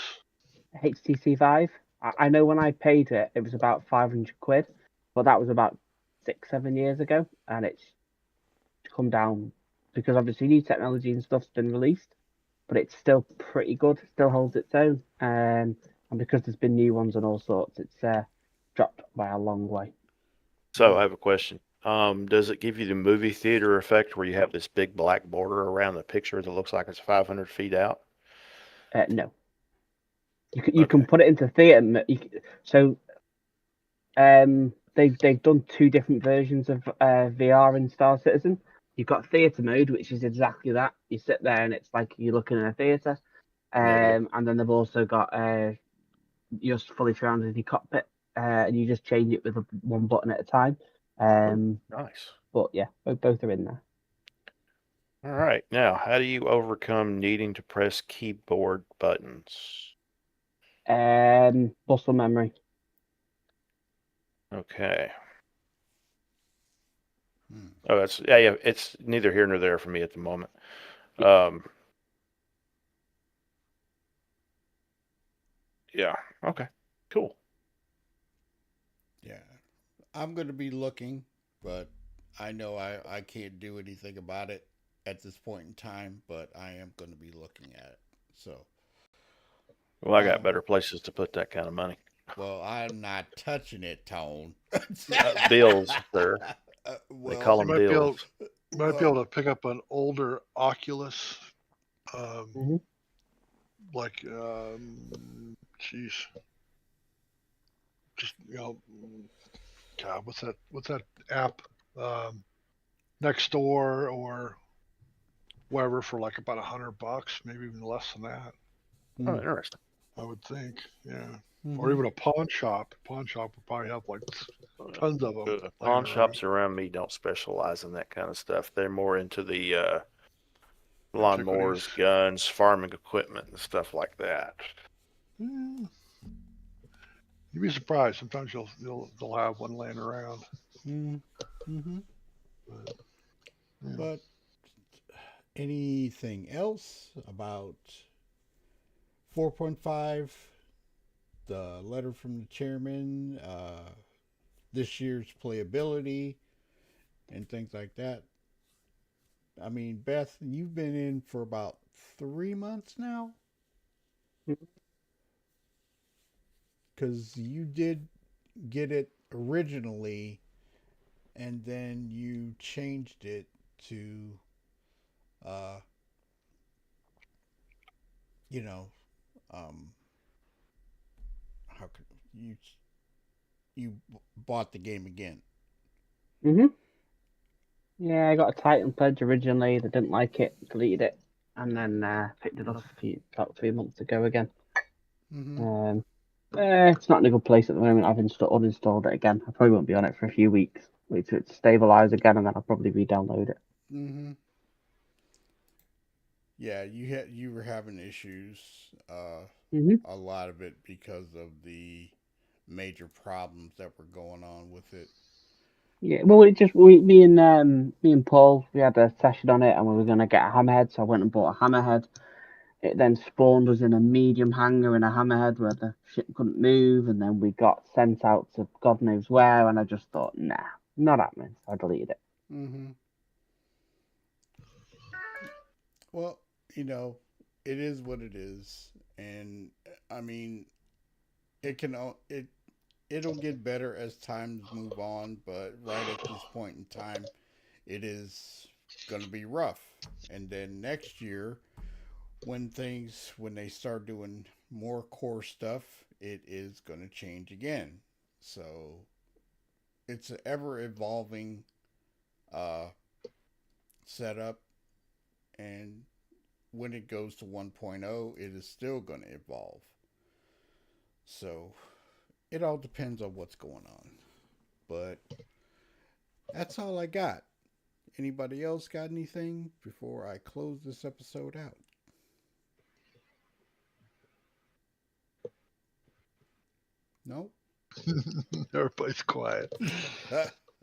HTC Vive. I know when I paid it, it was about 500 quid, but that was about 6-7 years ago, and it's come down because obviously new technology and stuff's been released, but it's still pretty good. It still holds its own, and because there's been new ones and all sorts, it's dropped by a long way. So I have a question. Does it give you the movie theater effect where you have this big black border around the picture that looks like it's 500 feet out? No. You can put it into theatre. They've done two different versions of VR in Star Citizen. You've got theatre mode, which is exactly that. You sit there and it's like you're looking in a theatre. And then they've also got you're fully surrounded in your cockpit, and you just change it with one button at a time. Nice. But yeah, both are in there. All right. Now, how do you overcome needing to press keyboard buttons? Muscle memory. Okay. Hmm. Oh, yeah. It's neither here nor there for me at the moment. Yeah. Okay. Cool. Yeah. I'm going to be looking, but I know I can't do anything about it at this point in time, but I am going to be looking at it. So, Well, I got better places to put that kind of money. well, I'm not touching it, Tone. Bills, sir. They call You them might be able, bills. to pick up an older Oculus, like, geez, just God, what's that app? Next Door or wherever for like about $100, maybe even less than that. Oh, interesting. I would think, yeah. Mhm. Or even a pawn shop. Pawn shop would probably have like tons of them. Pawn shops around me don't specialize in that kind of stuff. They're more into the lawnmowers, guns, farming equipment, and stuff like that. You'd be surprised. Sometimes they'll have one laying around. Mm-hmm. But anything else about 4.5? The letter from the chairman, this year's playability, and things like that. I mean, Beth, you've been in for about 3 months now? Because you did get it originally, and then you changed it to, how could you bought the game again? Yeah, I got a Titan pledge originally. They didn't like it, deleted it, and then picked it up about 3 months ago again. Mm-hmm. It's not in a good place at the moment. I've uninstalled it again. I probably won't be on it for a few weeks. Wait for it to stabilize again, and then I'll probably re-download it. Mm-hmm. Yeah, you were having issues. A lot of it because of the major problems that were going on with it. Yeah, well, me and Paul, we had a session on it, and we were gonna get a hammerhead, so I went and bought a hammerhead. It then spawned us in a medium hangar in a hammerhead where the ship couldn't move, and then we got sent out to God knows where, and I just thought, nah, not happening. So I deleted it. Mm-hmm. Well, it is what it is, and I mean, it'll get better as times move on, but right at this point in time, it is going to be rough. And then next year, when they start doing more core stuff, it is going to change again. So it's an ever evolving setup, and when it goes to 1.0, it is still going to evolve. So it all depends on what's going on. But that's all I got. Anybody else got anything before I close this episode out? No? Everybody's quiet.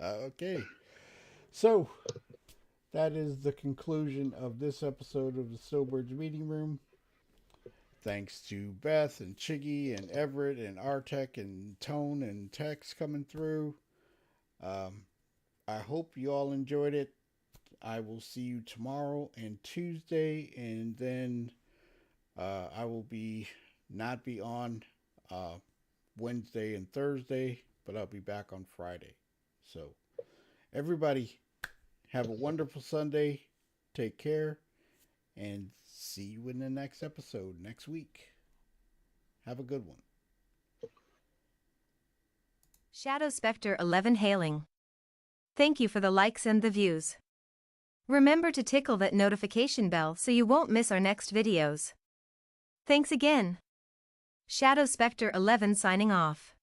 Okay. So, that is the conclusion of this episode of the Snowbirds Meeting Room. Thanks to Beth and Chiggy and Everett and Artek and Tone and Tex coming through. I hope you all enjoyed it. I will see you tomorrow and Tuesday, and then I will not be on Wednesday and Thursday, but I'll be back on Friday. So, everybody, have a wonderful Sunday. Take care, and see you in the next episode next week. Have a good one. Shadow Spectre 11 hailing. Thank you for the likes and the views. Remember to tickle that notification bell so you won't miss our next videos. Thanks again. Shadow Spectre 11 signing off.